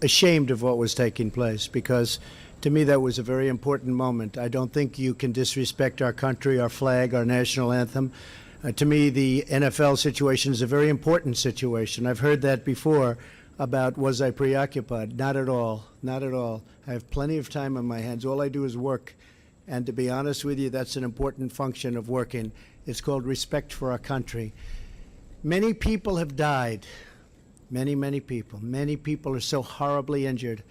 ashamed of what was taking place, because to me that was a very important moment. I don't think you can disrespect our country, our flag, our national anthem. To me, the NFL situation is a very important situation. I've heard that before about was I preoccupied. Not at all. Not at all. I have plenty of time on my hands. All I do is work. And to be honest with you, that's an important function of working. It's called respect for our country. Many people have died. Many people. Many people are so horribly injured.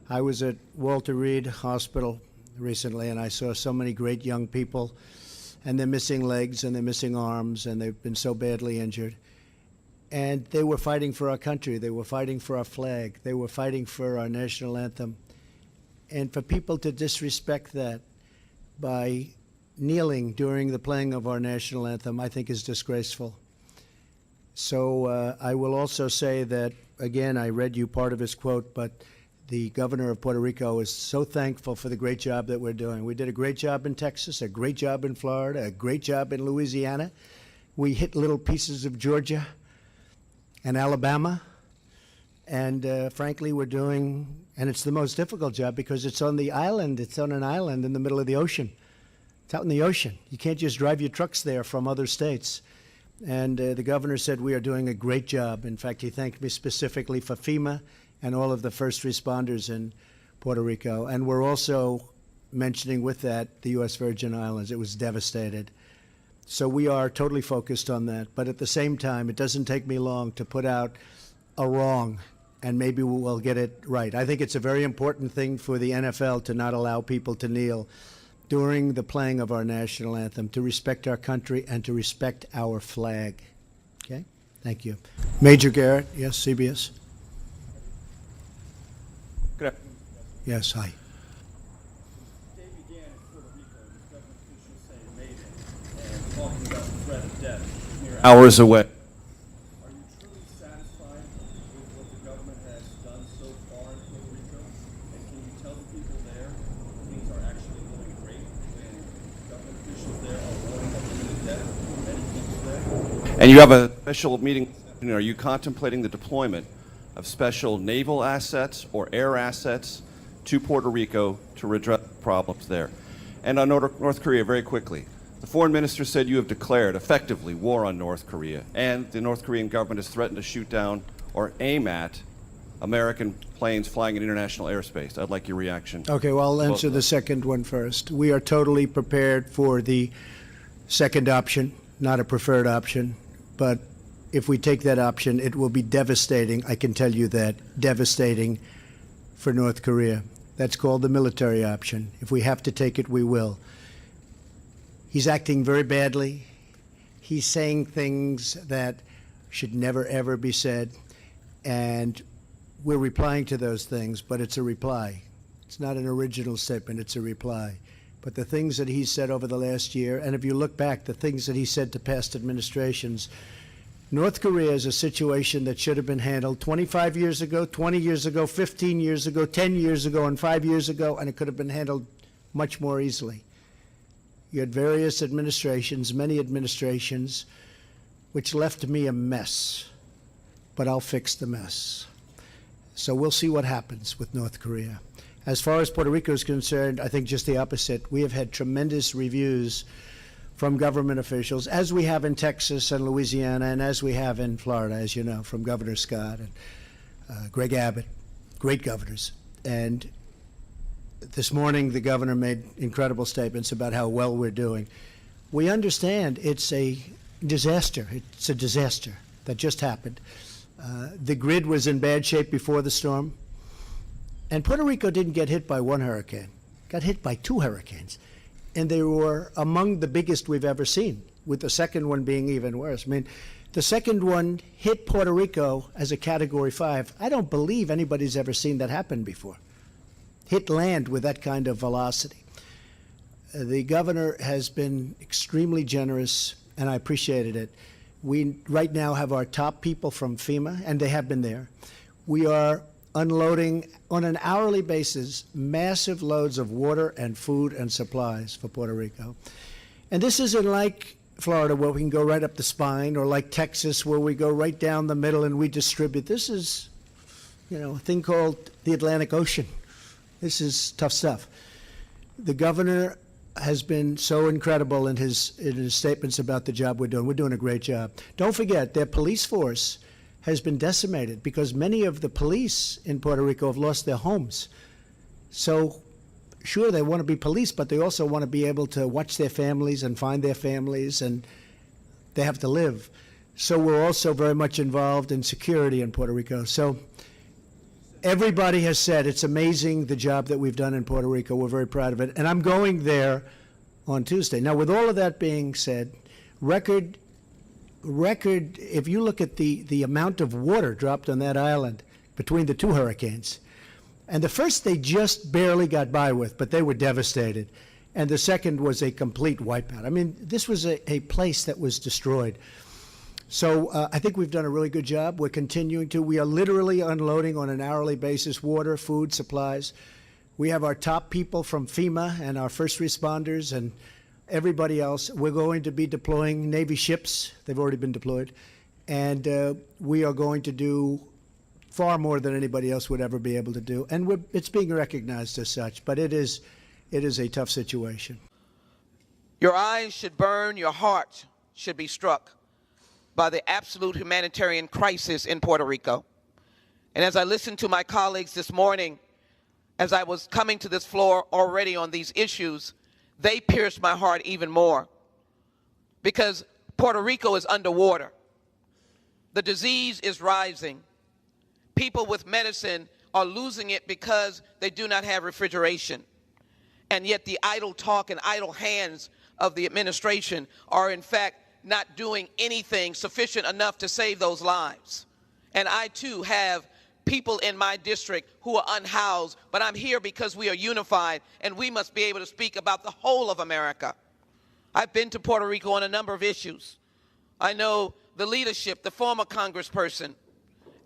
I was at Walter Reed Hospital recently, and I saw so many great young people, and they're missing legs and they're missing arms, and they've been so badly injured. And they were fighting for our country. They were fighting for our flag. They were fighting for our national anthem. And for people to disrespect that by kneeling during the playing of our national anthem, I think is disgraceful. So I will also say that, again, I read you part of his quote, but the governor of Puerto Rico is so thankful for the great job that we're doing. We did a great job in Texas, a great job in Florida, a great job in Louisiana. We hit little pieces of Georgia and Alabama. And frankly, we're doing, and it's the most difficult job because it's on the island. It's on an island in the middle of the ocean. It's out in the ocean. You can't just drive your trucks there from other states. And the governor said we are doing a great job. In fact, he thanked me specifically for FEMA and all of the first responders in Puerto Rico. And we're also mentioning with that the U.S. Virgin Islands. It was devastated. So we are totally focused on that. But at the same time, it doesn't take me long to put out a wrong, and maybe we'll get it right. I think it's a very important thing for the NFL to not allow people to kneel during the playing of our national anthem, to respect our country and to respect our flag. Okay? Thank you. Major Garrett, yes, CBS. Good afternoon. Yes, hi. Day began in Puerto Rico with government officials saying Mayday and talking about the threat of death mere hours away. Are you truly satisfied with what the government has done so far in Puerto Rico? And can you tell the people there things are actually going great when government officials there are warning of imminent death for many people there? And you have a special meeting. Are you contemplating the deployment of special naval assets or air assets to Puerto Rico to redress problems there? And on North Korea, very quickly, the foreign minister said you have declared effectively war on North Korea, and the North Korean government has threatened to shoot down or aim at American planes flying in international airspace. I'd like your reaction. Okay, well, I'll answer the second one first. We are totally prepared for the second option, not a preferred option, but if we take that option, it will be devastating, I can tell you that, devastating for North Korea. That's called the military option. If we have to take it, we will. He's acting very badly. He's saying things that should never, ever be said. And we're replying to those things, but it's a reply. It's not an original statement, it's a reply. But the things that he said over the last year, and if you look back, the things that he said to past administrations, North Korea is a situation that should have been handled 25 years ago, 20 years ago, 15 years ago, 10 years ago, and 5 years ago, and it could have been handled much more easily. You had various administrations, many administrations, which left me a mess, but I'll fix the mess. So we'll see what happens with North Korea. As far as Puerto Rico is concerned, I think just the opposite. We have had tremendous reviews from government officials, as we have in Texas and Louisiana, and as we have in Florida, as you know, from Governor Scott and Greg Abbott, great governors. And this morning, the governor made incredible statements about how well we're doing. We understand it's a disaster. It's a disaster that just happened. The grid was in bad shape before the storm. And Puerto Rico didn't get hit by one hurricane, got hit by 2 hurricanes. And they were among the biggest we've ever seen, with the second one being even worse. I mean, the second one hit Puerto Rico as a Category 5. I don't believe anybody's ever seen that happen before. Hit land with that kind of velocity. The governor has been extremely generous, and I appreciated it. We right now have our top people from FEMA, and they have been there. We are unloading on an hourly basis massive loads of water and food and supplies for Puerto Rico. And this isn't like Florida where we can go right up the spine, or like Texas where we go right down the middle and we distribute. This is, a thing called the Atlantic Ocean. This is tough stuff. The governor has been so incredible in his statements about the job we're doing. We're doing a great job. Don't forget, their police force has been decimated because many of the police in Puerto Rico have lost their homes. So, sure, they want to be police, but they also want to be able to watch their families and find their families, and they have to live. So we're also very much involved in security in Puerto Rico. So everybody has said it's amazing the job that we've done in Puerto Rico. We're very proud of it. And I'm going there on Tuesday. Now, with all of that being said, record, if you look at the amount of water dropped on that island between the two hurricanes, and the first they just barely got by with, but they were devastated. And the second was a complete wipeout. I mean, this was a place that was destroyed. So I think we've done a really good job. We're continuing to. We are literally unloading on an hourly basis water, food, supplies. We have our top people from FEMA and our first responders and everybody else. We're going to be deploying Navy ships. They've already been deployed. And we are going to do far more than anybody else would ever be able to do. And it's being recognized as such. But it is a tough situation. Your eyes should burn, your heart should be struck by the absolute humanitarian crisis in Puerto Rico. And as I listened to my colleagues this morning, as I was coming to this floor already on these issues, they pierced my heart even more because Puerto Rico is underwater. The disease is rising. People with medicine are losing it because they do not have refrigeration. And yet the idle talk and idle hands of the administration are in fact not doing anything sufficient enough to save those lives. And I too have people in my district who are unhoused, but I'm here because we are unified and we must be able to speak about the whole of America. I've been to Puerto Rico on a number of issues. I know the leadership, the former congressperson,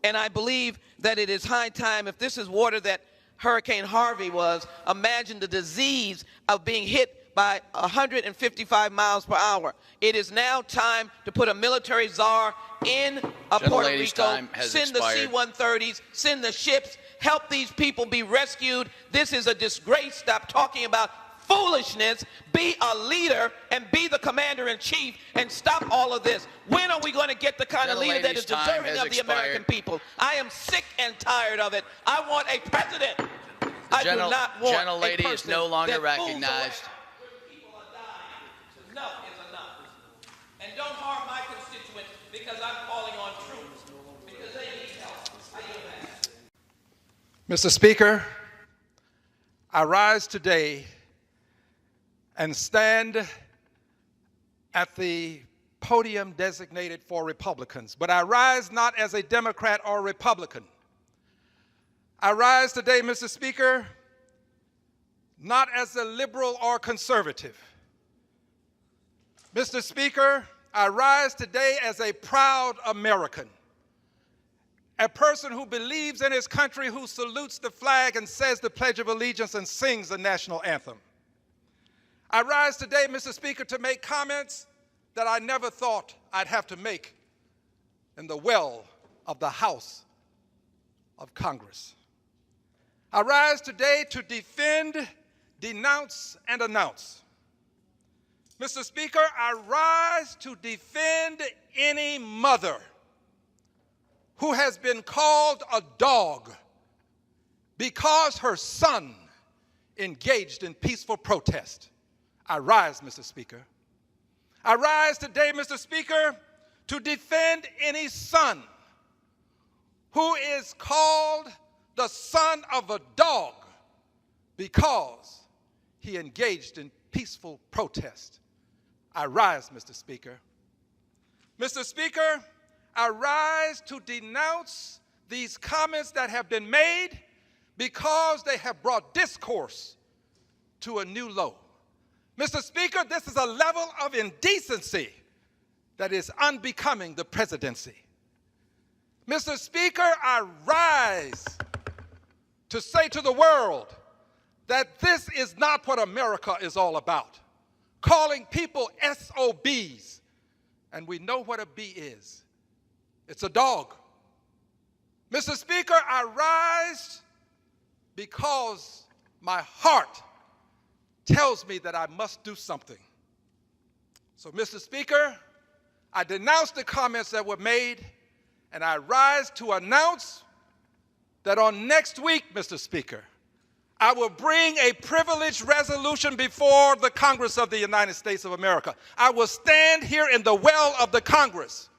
and I believe that it is high time, if this is water that Hurricane Harvey was, imagine the disease of being hit by 155 miles per hour. It is now time to put a military czar in Puerto Rico, send the C-130s, send the ships, help these people be rescued. This is a disgrace. Stop talking about foolishness. Be a leader and be the commander-in-chief and stop all of this. When are we going to get the kind of leader that is deserving of the American people? I am sick and tired of it. I want a president. I do not want a person is no longer recognized. People are dying. Enough is enough. And don't harm my constituents because I'm calling on troops because they need help. I yield back. Mr. Speaker, I rise today and stand at the podium designated for Republicans. But I rise not as a Democrat or Republican. I rise today, Mr. Speaker, not as a liberal or conservative. Mr. Speaker, I rise today as a proud American, a person who believes in his country, who salutes the flag and says the Pledge of Allegiance and sings the national anthem. I rise today, Mr. Speaker, to make comments that I never thought I'd have to make in the well of the House of Congress. I rise today to defend, denounce, and announce. Mr. Speaker, I rise to defend any mother who has been called a dog because her son engaged in peaceful protest. I rise, Mr. Speaker. I rise today, Mr. Speaker, to defend any son who is called the son of a dog because he engaged in peaceful protest. I rise, Mr. Speaker. Mr. Speaker, I rise to denounce these comments that have been made because they have brought discourse to a new low. Mr. Speaker, this is a level of indecency that is unbecoming the presidency. Mr. Speaker, I rise to say to the world that this is not what America is all about. Calling people SOBs, and we know what a B is. It's a dog. Mr. Speaker, I rise because my heart tells me that I must do something. So, Mr. Speaker, I denounce the comments that were made, and I rise to announce that on next week, Mr. Speaker, I will bring a privileged resolution before the Congress of the United States of America. I will stand here in the well of the Congress